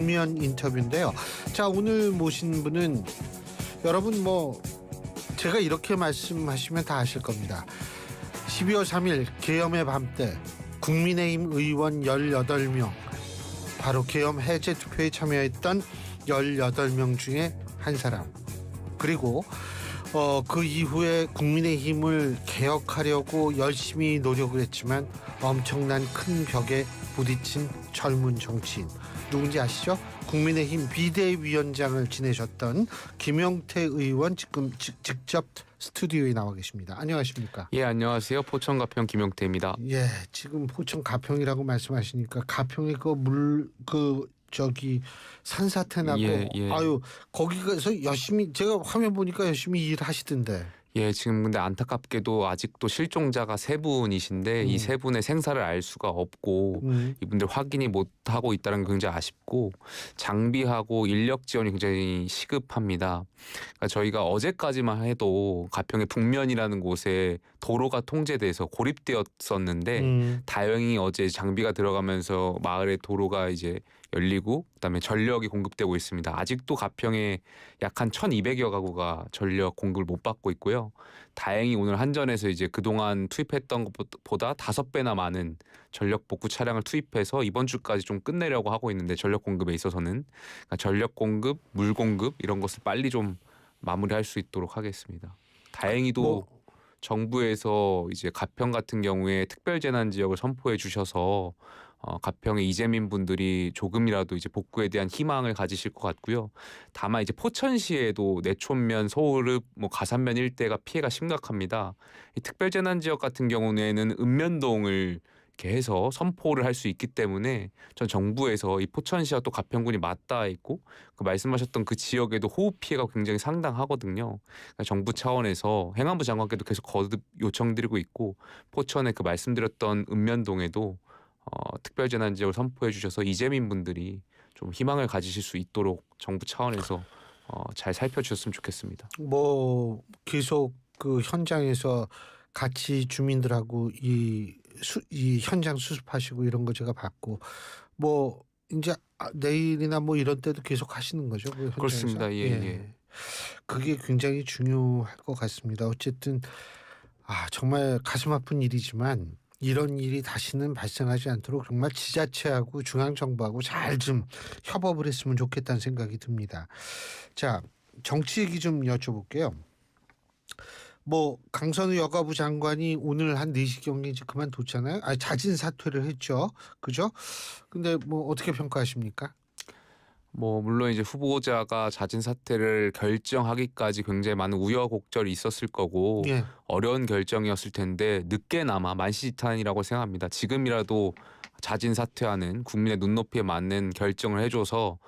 국면 인터뷰인데요. 자, 오늘 모신 분은 여러분 제가 이렇게 말씀하시면 다 아실 겁니다. 12월 3일 계엄의 밤 때 국민의힘 의원 18명, 바로 계엄 해제 투표에 참여했던 18명 중에 한 사람, 그리고 그 이후에 국민의힘을 개혁하려고 열심히 노력을 했지만 엄청난 큰 벽에 부딪힌 젊은 정치인, 누군지 아시죠? 국민의힘 비대위원장을 지내셨던 김용태 의원, 지금 직접 스튜디오에 나와 계십니다. 안녕하십니까? 예, 안녕하세요. 포천 가평 김용태입니다. 예, 지금 포천 가평이라고 말씀하시니까 가평에 산사태 나고 아유, 거기 가서 열심히, 제가 화면 보니까 열심히 일하시던데. 예, 지금 근데 안타깝게도 아직도 실종자가 3분이신데 이 3분의 생사를 알 수가 없고 이분들 확인이 못 하고 있다는 게 굉장히 아쉽고, 장비하고 인력 지원이 굉장히 시급합니다. 그러니까 저희가 어제까지만 해도 가평의 북면이라는 곳에 도로가 통제돼서 고립되었었는데 다행히 어제 장비가 들어가면서 마을의 도로가 이제 열리고 그다음에 전력이 공급되고 있습니다. 아직도 가평에 약 한 1,200여 가구가 전력 공급을 못 받고 있고요. 다행히 오늘 한전에서 이제 그동안 투입했던 것보다 5배나 많은 전력 복구 차량을 투입해서 이번 주까지 좀 끝내려고 하고 있는데, 전력 공급에 있어서는 그러니까 전력 공급, 물 공급 이런 것을 빨리 좀 마무리할 수 있도록 하겠습니다. 다행히도 정부에서 이제 가평 같은 경우에 특별재난 지역을 선포해 주셔서 가평의 이재민 분들이 조금이라도 이제 복구에 대한 희망을 가지실 것 같고요. 다만 이제 포천시에도 내촌면, 소호읍, 가산면 일대가 피해가 심각합니다. 이 특별재난 지역 같은 경우에는 읍면동을 이렇게 해서 선포를 할 수 있기 때문에 전 정부에서 이 포천시와 또 가평군이 맞닿아 있고 그 말씀하셨던 그 지역에도 호흡 피해가 굉장히 상당하거든요. 그러니까 정부 차원에서 행안부 장관께도 계속 거듭 요청드리고 있고, 포천에 그 말씀드렸던 읍면동에도 특별재난지역을 선포해 주셔서 이재민 분들이 좀 희망을 가지실 수 있도록 정부 차원에서 잘 살펴주셨으면 좋겠습니다. 계속 그 현장에서 같이 주민들하고 이 현장 수습하시고 이런 거 제가 봤고, 이제 내일이나 이런 때도 계속 하시는 거죠? 그 현장에서? 그렇습니다. 예. 그게 굉장히 중요할 것 같습니다. 어쨌든 정말 가슴 아픈 일이지만 이런 일이 다시는 발생하지 않도록 정말 지자체하고 중앙정부하고 잘 좀 협업을 했으면 좋겠다는 생각이 듭니다. 자, 정치 얘기 좀 여쭤볼게요. 강선우 여가부 장관이 오늘 한 4시경에 이제 그만뒀잖아요. 자진 사퇴를 했죠. 그죠? 근데 어떻게 평가하십니까? 물론 이제 후보자가 자진 사퇴를 결정하기까지 굉장히 많은 우여곡절이 있었을 거고 어려운 결정이었을 텐데 늦게나마 만시지탄이라고 생각합니다. 지금이라도 자진 사퇴하는, 국민의 눈높이에 맞는 결정을 해줘서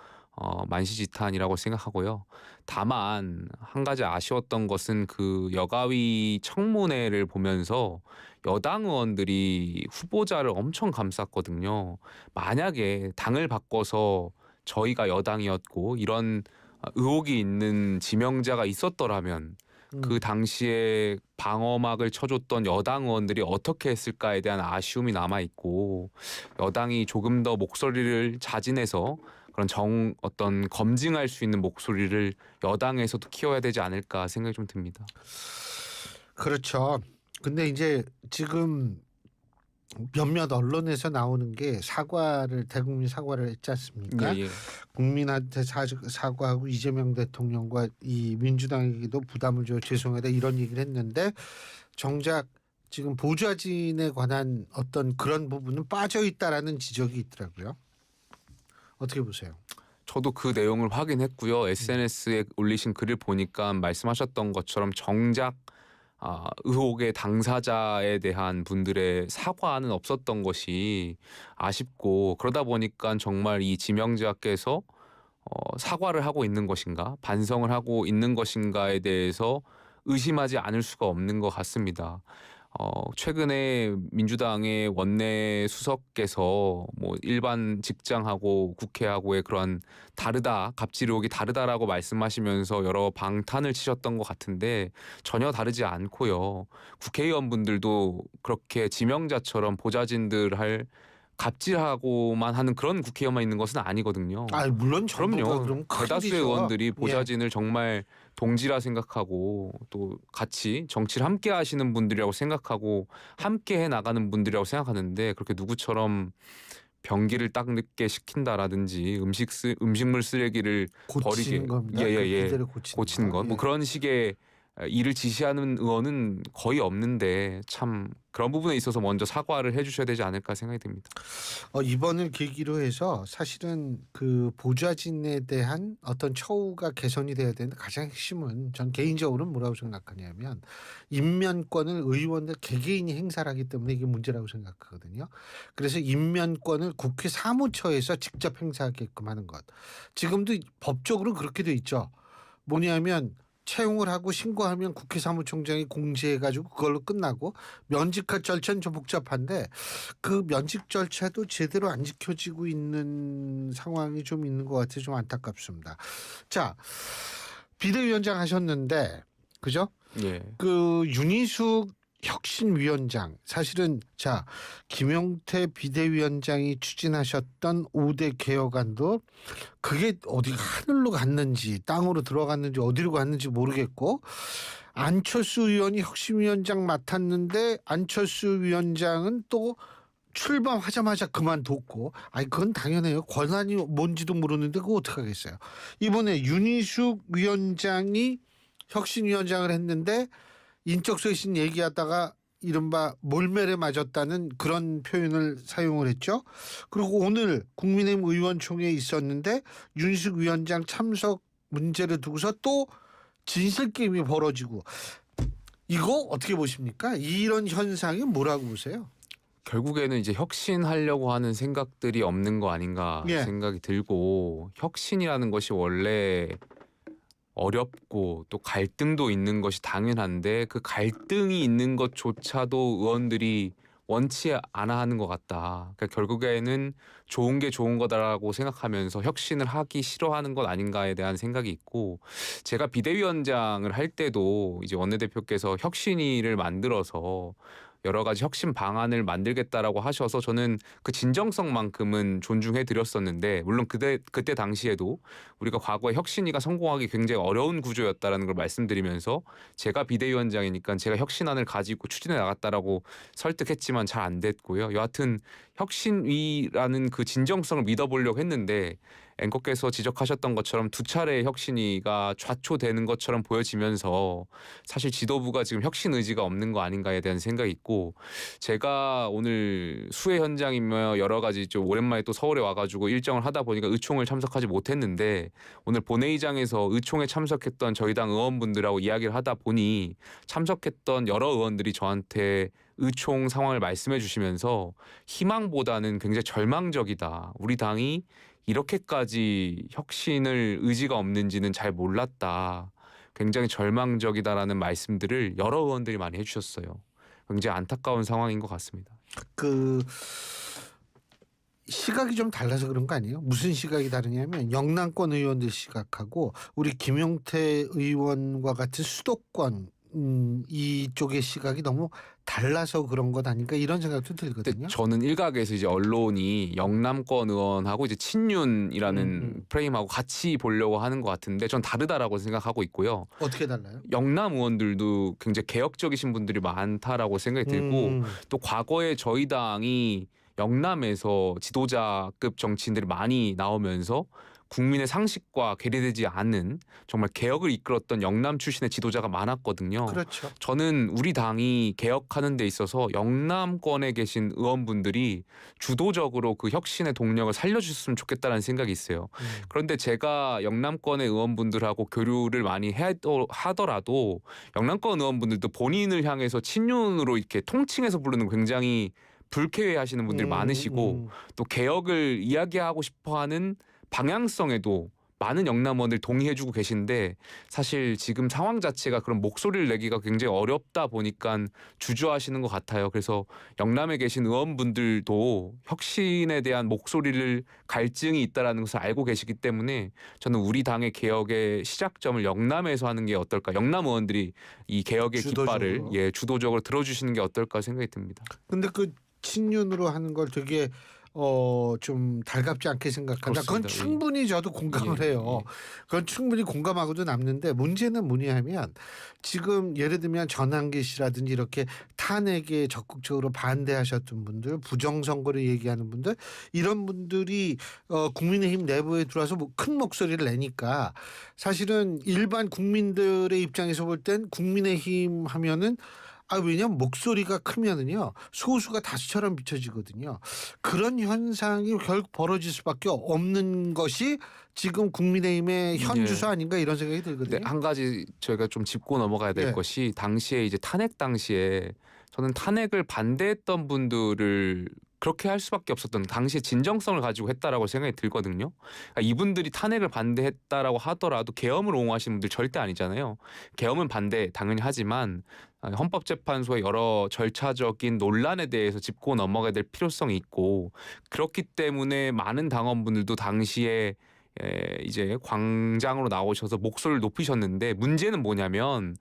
만시지탄이라고 생각하고요. 다만 한 가지 아쉬웠던 것은 그 여가위 청문회를 보면서 여당 의원들이 후보자를 엄청 감쌌거든요. 만약에 당을 바꿔서 저희가 여당이었고 이런 의혹이 있는 지명자가 있었더라면 그 당시에 방어막을 쳐줬던 여당 의원들이 어떻게 했을까에 대한 아쉬움이 남아있고, 여당이 조금 더 목소리를 자진해서 그런 어떤 검증할 수 있는 목소리를 여당에서도 키워야 되지 않을까 생각이 좀 듭니다. 그렇죠. 근데 이제 지금 몇몇 언론에서 나오는 게 대국민 사과를 했지 않습니까? 국민한테 사과하고 이재명 대통령과 이 민주당에게도 부담을 줘 죄송하다 이런 얘기를 했는데, 정작 지금 보좌진에 관한 어떤 그런 부분은 빠져 있다라는 지적이 있더라고요. 어떻게 보세요? 저도 그 내용을 확인했고요. SNS에 올리신 글을 보니까 말씀하셨던 것처럼 정작 의혹의 당사자에 대한 분들의 사과는 없었던 것이 아쉽고, 그러다 보니까 정말 이 지명자께서 사과를 하고 있는 것인가, 반성을 하고 있는 것인가에 대해서 의심하지 않을 수가 없는 것 같습니다. 최근에 민주당의 원내 수석께서 일반 직장하고 국회하고의 그런 갑질 의혹이 다르다라고 말씀하시면서 여러 방탄을 치셨던 것 같은데 전혀 다르지 않고요. 국회의원분들도 그렇게 지명자처럼 보좌진들 할 갑질하고만 하는 그런 국회의원만 있는 것은 아니거든요. 아, 물론 전부가 그럼요. 그럼 대다수의 큰일이죠. 의원들이 보좌진을 정말 동지라 생각하고 또 같이 정치를 함께 하시는 분들이라고 생각하고 함께 해 나가는 분들이라고 생각하는데 그렇게 누구처럼 변기를 딱 늦게 시킨다라든지 음식물 쓰레기를 버리게 고치는 겁니다. 그대로 고치는 것 뭐 그런 식의 일을 지시하는 의원은 거의 없는데 참 그런 부분에 있어서 먼저 사과를 해주셔야 되지 않을까 생각이 듭니다. 이번을 계기로 해서 사실은 그 보좌진에 대한 어떤 처우가 개선이 돼야 되는데 가장 핵심은 전 개인적으로는 뭐라고 생각하냐면 임면권을 의원들 개개인이 행사를 하기 때문에 이게 문제라고 생각하거든요. 그래서 임면권을 국회 사무처에서 직접 행사하게끔 하는 것. 지금도 법적으로 그렇게 돼 있죠. 뭐냐면 채용을 하고 신고하면 국회 사무총장이 공지해가지고 그걸로 끝나고 면직할 절차는 좀 복잡한데 그 면직 절차도 제대로 안 지켜지고 있는 상황이 좀 있는 것 같아서 좀 안타깝습니다. 자, 비대위원장 하셨는데 그죠? 예. 그 윤희숙 혁신위원장 사실은 자 김용태 비대위원장이 추진하셨던 5대 개혁안도 그게 어디 하늘로 갔는지 땅으로 들어갔는지 어디로 갔는지 모르겠고 안철수 의원이 혁신위원장 맡았는데 안철수 위원장은 또 출범하자마자 그만뒀고 아니 그건 당연해요. 권한이 뭔지도 모르는데 그거 어떡하겠어요. 이번에 윤희숙 위원장이 혁신위원장을 했는데 인적쇄신 얘기하다가 이른바 몰매를 맞았다는 그런 표현을 사용을 했죠. 그리고 오늘 국민의힘 의원총회에 있었는데 윤희숙 위원장 참석 문제를 두고서 또 진실게임이 벌어지고 이거 어떻게 보십니까? 이런 현상이 뭐라고 보세요? 결국에는 이제 혁신하려고 하는 생각들이 없는 거 아닌가 생각이 들고 혁신이라는 것이 원래 어렵고 또 갈등도 있는 것이 당연한데 그 갈등이 있는 것조차도 의원들이 원치 않아 하는 것 같다. 그러니까 결국에는 좋은 게 좋은 거다라고 생각하면서 혁신을 하기 싫어하는 것 아닌가에 대한 생각이 있고 제가 비대위원장을 할 때도 이제 원내대표께서 혁신위를 만들어서 여러 가지 혁신 방안을 만들겠다라고 하셔서 저는 그 진정성만큼은 존중해 드렸었는데 물론 그때 당시에도 우리가 과거에 혁신위가 성공하기 굉장히 어려운 구조였다라는 걸 말씀드리면서 제가 비대위원장이니까 제가 혁신안을 가지고 추진해 나갔다라고 설득했지만 잘 안 됐고요. 여하튼 혁신위라는 그 진정성을 믿어보려고 했는데 앵커께서 지적하셨던 것처럼 두 차례의 혁신위가 좌초되는 것처럼 보여지면서 사실 지도부가 지금 혁신 의지가 없는 거 아닌가에 대한 생각이 있고 제가 오늘 수해 현장이며 여러 가지 좀 오랜만에 또 서울에 와가지고 일정을 하다 보니까 의총을 참석하지 못했는데 오늘 본회의장에서 의총에 참석했던 저희 당 의원분들하고 이야기를 하다 보니 참석했던 여러 의원들이 저한테 의총 상황을 말씀해 주시면서 희망보다는 굉장히 절망적이다. 우리 당이 이렇게까지 혁신을 의지가 없는지는 잘 몰랐다. 굉장히 절망적이다라는 말씀들을 여러 의원들이 많이 해주셨어요. 굉장히 안타까운 상황인 것 같습니다. 그 시각이 좀 달라서 그런 거 아니에요? 무슨 시각이 다르냐면 영남권 의원들 시각하고 우리 김용태 의원과 같은 수도권 이쪽의 시각이 너무 달라서 그런 것 아닌가 이런 생각도 들거든요. 저는 일각에서 이제 언론이 영남권 의원하고 이제 친윤이라는 프레임하고 같이 보려고 하는 것 같은데 전 다르다라고 생각하고 있고요. 어떻게 달라요? 영남 의원들도 굉장히 개혁적이신 분들이 많다라고 생각이 들고 또 과거에 저희 당이 영남에서 지도자급 정치인들이 많이 나오면서 국민의 상식과 괴리되지 않는 정말 개혁을 이끌었던 영남 출신의 지도자가 많았거든요. 그렇죠. 저는 우리 당이 개혁하는 데 있어서 영남권에 계신 의원분들이 주도적으로 그 혁신의 동력을 살려주셨으면 좋겠다는 생각이 있어요. 그런데 제가 영남권의 의원분들하고 교류를 많이 하더라도 영남권 의원분들도 본인을 향해서 친윤으로 이렇게 통칭해서 부르는 굉장히 불쾌해하시는 분들이 많으시고 또 개혁을 이야기하고 싶어하는 방향성에도 많은 영남원들 동의해주고 계신데 사실 지금 상황 자체가 그런 목소리를 내기가 굉장히 어렵다 보니까 주저하시는 것 같아요. 그래서 영남에 계신 의원분들도 혁신에 대한 목소리를 갈증이 있다는 것을 알고 계시기 때문에 저는 우리 당의 개혁의 시작점을 영남에서 하는 게 어떨까. 영남 의원들이 이 개혁의 주도적으로. 깃발을 주도적으로 들어주시는 게 어떨까 생각이 듭니다. 근데 그 친윤으로 하는 걸 되게 좀 달갑지 않게 생각한다. 그건 그렇습니다. 충분히 저도 공감을 해요. 그건 충분히 공감하고도 남는데 문제는 뭐냐면 지금 예를 들면 전한기 씨라든지 이렇게 탄핵에 적극적으로 반대하셨던 분들, 부정선거를 얘기하는 분들 이런 분들이 국민의힘 내부에 들어와서 큰 목소리를 내니까 사실은 일반 국민들의 입장에서 볼 땐 국민의힘 하면은 왜냐면 목소리가 크면은요 소수가 다수처럼 비춰지거든요. 그런 현상이 결국 벌어질 수밖에 없는 것이 지금 국민의힘의 현주소 아닌가 이런 생각이 들거든요. 네, 한 가지 저희가 좀 짚고 넘어가야 될 것이 당시에 이제 탄핵 당시에 저는 탄핵을 반대했던 분들을 그렇게 할 수밖에 없었던 당시에 진정성을 가지고 했다라고 생각이 들거든요. 그러니까 이분들이 탄핵을 반대했다라고 하더라도 계엄을 옹호하시는 분들 절대 아니잖아요. 계엄은 반대 당연히 하지만 헌법재판소의 여러 절차적인 논란에 대해서 짚고 넘어가야 될 필요성이 있고 그렇기 때문에 많은 당원분들도 당시에 이제 광장으로 나오셔서 목소리를 높이셨는데 문제는 뭐냐면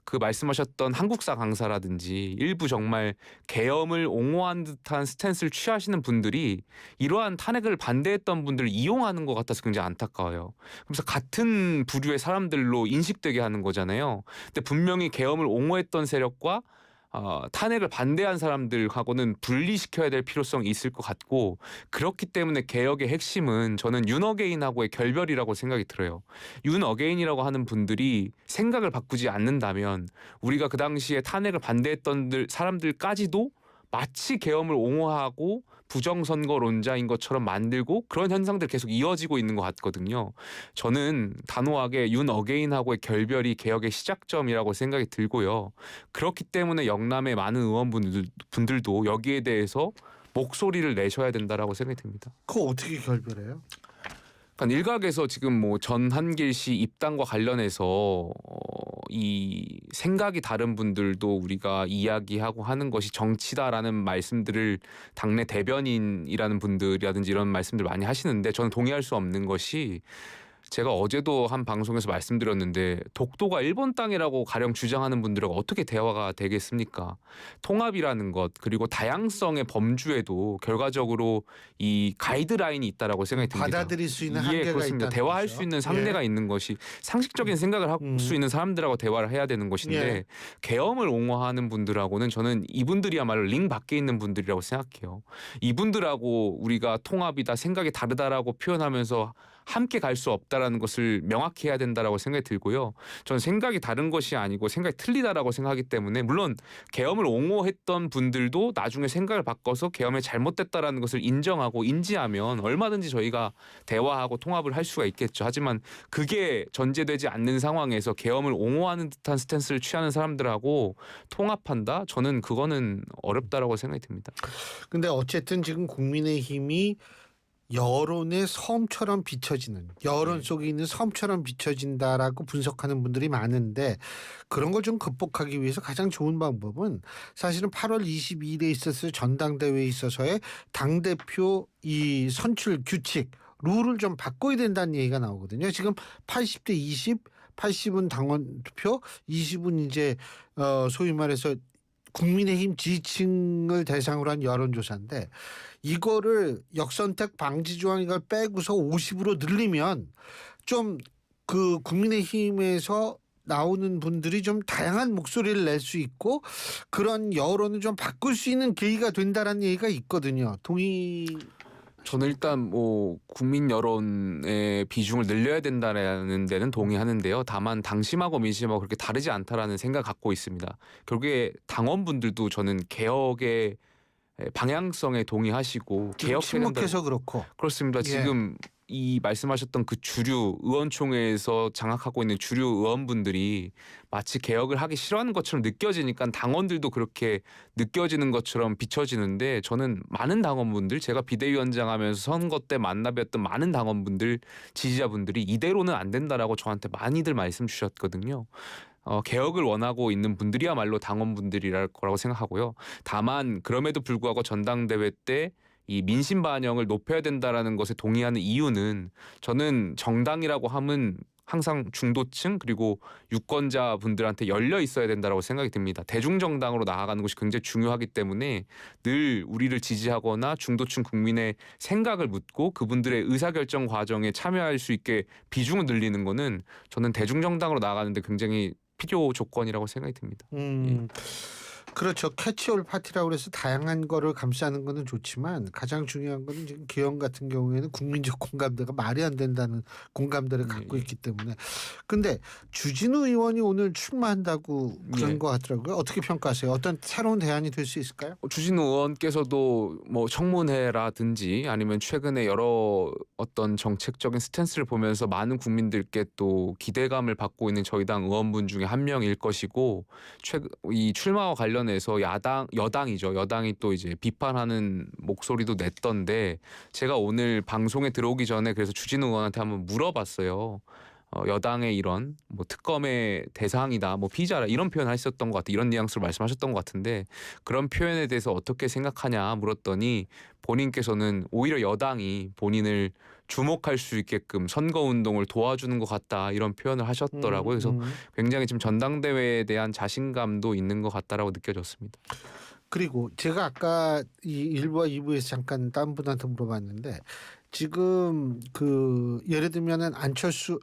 그 말씀하셨던 한국사 강사라든지 일부 정말 계엄을 옹호한 듯한 스탠스를 취하시는 분들이 이러한 탄핵을 반대했던 분들을 이용하는 것 같아서 굉장히 안타까워요. 그래서 같은 부류의 사람들로 인식되게 하는 거잖아요. 근데 분명히 계엄을 옹호했던 세력과 탄핵을 반대한 사람들하고는 분리시켜야 될 필요성이 있을 것 같고 그렇기 때문에 개혁의 핵심은 저는 윤어게인하고의 결별이라고 생각이 들어요. 윤어게인이라고 하는 분들이 생각을 바꾸지 않는다면 우리가 그 당시에 탄핵을 반대했던 사람들까지도 마치 계엄을 옹호하고 부정선거론자인 것처럼 만들고 그런 현상들이 계속 이어지고 있는 것 같거든요. 저는 단호하게 윤어게인하고의 결별이 개혁의 시작점이라고 생각이 들고요. 그렇기 때문에 영남의 많은 의원분들도 여기에 대해서 목소리를 내셔야 된다라고 생각이 듭니다. 그거 어떻게 결별해요? 일각에서 지금 뭐 전한길 씨 입당과 관련해서 이 생각이 다른 분들도 우리가 이야기하고 하는 것이 정치다라는 말씀들을 당내 대변인이라는 분들이라든지 이런 말씀들 많이 하시는데 저는 동의할 수 없는 것이 제가 어제도 한 방송에서 말씀드렸는데 독도가 일본 땅이라고 가령 주장하는 분들과 어떻게 대화가 되겠습니까? 통합이라는 것 그리고 다양성의 범주에도 결과적으로 이 가이드라인이 있다라고 생각이 듭니다. 받아들일 수 있는 한계가 그렇습니다. 있다는 대화할 거죠. 수 있는 상대가 있는 것이 상식적인 생각을 할 수 있는 사람들하고 대화를 해야 되는 것인데 계엄을 옹호하는 분들하고는 저는 이분들이야말로 링 밖에 있는 분들이라고 생각해요. 이분들하고 우리가 통합이다 생각이 다르다라고 표현하면서 함께 갈 수 없다라는 것을 명확히 해야 된다라고 생각이 들고요. 저는 생각이 다른 것이 아니고 생각이 틀리다라고 생각하기 때문에 물론 계엄을 옹호했던 분들도 나중에 생각을 바꿔서 계엄이 잘못됐다라는 것을 인정하고 인지하면 얼마든지 저희가 대화하고 통합을 할 수가 있겠죠. 하지만 그게 전제되지 않는 상황에서 계엄을 옹호하는 듯한 스탠스를 취하는 사람들하고 통합한다? 저는 그거는 어렵다라고 생각이 듭니다. 근데 어쨌든 지금 국민의힘이 여론의 섬처럼 비춰지는 여론 속에 있는 섬처럼 비춰진다라고 분석하는 분들이 많은데 그런 걸 좀 극복하기 위해서 가장 좋은 방법은 사실은 8월 22일에 있었을 전당대회에 있어서의 당대표 이 선출 규칙 룰을 좀 바꿔야 된다는 얘기가 나오거든요. 지금 80대 20, 80은 당원 투표, 20은 이제 소위 말해서 국민의힘 지지층을 대상으로 한 여론조사인데 이거를 역선택 방지 조항 이걸 빼고서 50으로 늘리면 좀 그 국민의힘에서 나오는 분들이 좀 다양한 목소리를 낼 수 있고 그런 여론을 좀 바꿀 수 있는 계기가 된다라는 얘기가 있거든요. 동의? 저는 일단 뭐 국민 여론의 비중을 늘려야 된다는 데는 동의하는데요. 다만 당심하고 민심하고 그렇게 다르지 않다라는 생각 갖고 있습니다. 결국에 당원분들도 저는 개혁의 방향성에 동의하시고 침묵해서 그렇고 그렇습니다. 지금 이 말씀하셨던 그 주류 의원총회에서 장악하고 있는 주류 의원분들이 마치 개혁을 하기 싫어하는 것처럼 느껴지니까 당원들도 그렇게 느껴지는 것처럼 비춰지는데 저는 많은 당원분들 제가 비대위원장 하면서 선거 때 만나뵀던 많은 당원분들 지지자분들이 이대로는 안 된다라고 저한테 많이들 말씀 주셨거든요. 개혁을 원하고 있는 분들이야말로 당원분들이랄 거라고 생각하고요. 다만 그럼에도 불구하고 전당대회 때 이 민심 반영을 높여야 된다라는 것에 동의하는 이유는 저는 정당이라고 함은 항상 중도층 그리고 유권자분들한테 열려 있어야 된다고 생각이 듭니다. 대중정당으로 나아가는 것이 굉장히 중요하기 때문에 늘 우리를 지지하거나 중도층 국민의 생각을 묻고 그분들의 의사결정 과정에 참여할 수 있게 비중을 늘리는 거는 저는 대중정당으로 나아가는데 굉장히 필요 조건이라고 생각이 듭니다. 그렇죠. 캐치올 파티라고 해서 다양한 거를 감싸는 거는 좋지만 가장 중요한 거는 지금 기영 같은 경우에는 국민적 공감대가 말이 안 된다는 공감대를 갖고 있기 때문에. 근데 주진우 의원이 오늘 출마한다고 그런 것 같더라고요. 어떻게 평가하세요? 어떤 새로운 대안이 될 수 있을까요? 주진우 의원께서도 뭐 청문회라든지 아니면 최근에 여러 어떤 정책적인 스탠스를 보면서 많은 국민들께 또 기대감을 받고 있는 저희 당 의원분 중에 한 명일 것이고 이 출마와 관련해서 여당이 또 이제 비판하는 목소리도 냈던데 제가 오늘 방송에 들어오기 전에 그래서 주진우 의원한테 한번 물어봤어요. 여당의 이런 뭐 특검의 대상이다, 뭐 피의자라 이런 표현을 하셨던 것 같아, 이런 뉘앙스로 말씀하셨던 것 같은데 그런 표현에 대해서 어떻게 생각하냐 물었더니 본인께서는 오히려 여당이 본인을 주목할 수 있게끔 선거운동을 도와주는 것 같다 이런 표현을 하셨더라고요. 그래서 굉장히 지금 전당대회에 대한 자신감도 있는 것 같다라고 느껴졌습니다. 그리고 제가 아까 이 1부와 2부에서 잠깐 다른 분한테 물어봤는데 지금 예를 들면은 안철수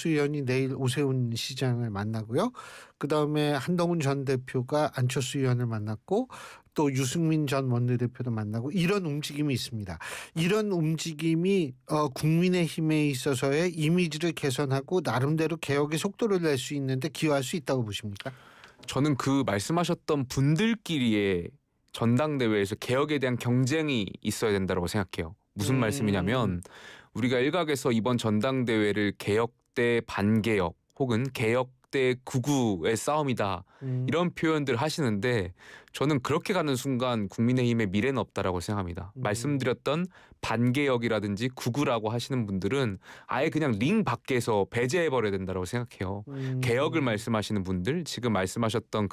의원이 내일 오세훈 시장을 만나고요. 그다음에 한동훈 전 대표가 안철수 의원을 만났고 또 유승민 전 원내대표도 만나고 이런 움직임이 있습니다. 이런 움직임이 국민의힘에 있어서의 이미지를 개선하고 나름대로 개혁의 속도를 낼 수 있는데 기여할 수 있다고 보십니까? 저는 그 말씀하셨던 분들끼리의 전당대회에서 개혁에 대한 경쟁이 있어야 된다고 생각해요. 무슨 말씀이냐면 우리가 일각에서 이번 전당대회를 개혁 대 반개혁 혹은 개혁 대 구구의 싸움이다 이런 표현들 하시는데 저는 그렇게 가는 순간 국민의힘의 미래는 없다라고 생각합니다. 말씀드렸던 반개혁이라든지 구구라고 하시는 분들은 아예 그냥 링 밖에서 배제해버려야 된다고 생각해요. 개혁을 말씀하시는 분들, 지금 말씀하셨던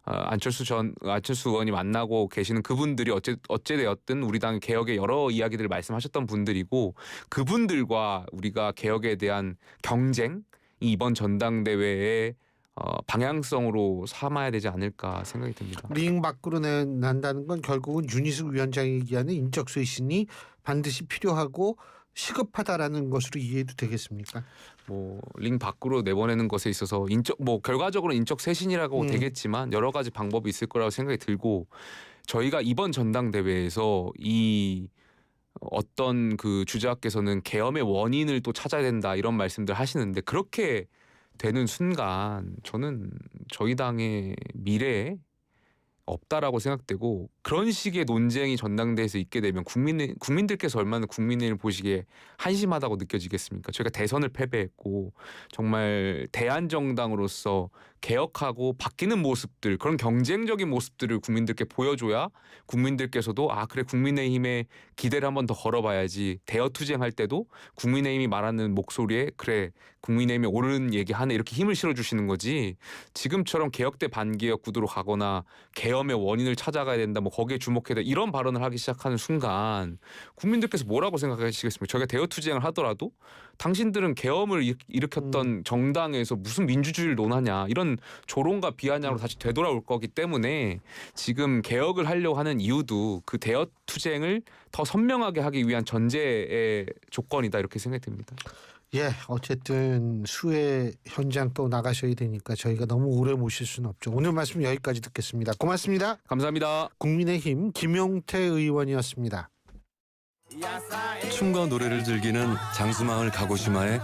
안철수 의원이 만나고 계시는 그분들이 어찌되었든 우리 당 개혁의 여러 이야기들을 말씀하셨던 분들이고 그분들과 우리가 개혁에 대한 경쟁 이번 전당대회의 방향성으로 삼아야 되지 않을까 생각이 듭니다. 링 밖으로 난다는 건 결국은 윤희숙 위원장이 얘기하는 인적 쇄신이 반드시 필요하고 시급하다라는 것으로 이해해도 되겠습니까? 링 밖으로 내보내는 것에 있어서 결과적으로 인적 쇄신이라고 되겠지만 여러 가지 방법이 있을 거라고 생각이 들고 저희가 이번 전당대회에서 어떤 주자께서는 계엄의 원인을 또 찾아야 된다 이런 말씀들 하시는데 그렇게 되는 순간 저는 저희 당의 미래에 없다라고 생각되고 그런 식의 논쟁이 전당대회에서 있게 되면 국민들께서 얼마나 국민을 보시기에 한심하다고 느껴지겠습니까? 저희가 대선을 패배했고 정말 대안정당으로서 개혁하고 바뀌는 모습들 그런 경쟁적인 모습들을 국민들께 보여줘야 국민들께서도 그래 국민의힘에 기대를 한 번 더 걸어봐야지 대여투쟁할 때도 국민의힘이 말하는 목소리에 그래 국민의힘이 옳은 얘기하네 이렇게 힘을 실어주시는 거지 지금처럼 개혁 대 반개혁 구도로 가거나 계엄의 원인을 찾아가야 된다 거기에 주목해야 돼 이런 발언을 하기 시작하는 순간 국민들께서 뭐라고 생각하시겠습니까? 저희가 대여투쟁을 하더라도 당신들은 계엄을 일으켰던 정당에서 무슨 민주주의를 논하냐 이런 조롱과 비아냥으로 다시 되돌아올 거기 때문에 지금 개혁을 하려고 하는 이유도 그 대여투쟁을 더 선명하게 하기 위한 전제의 조건이다 이렇게 생각이 듭니다. 어쨌든 수해 현장 또 나가셔야 되니까 저희가 너무 오래 모실 수는 없죠. 오늘 말씀 여기까지 듣겠습니다. 고맙습니다. 감사합니다. 국민의힘 김용태 의원이었습니다. 춤과 노래를 즐기는 장수마을 가고시마의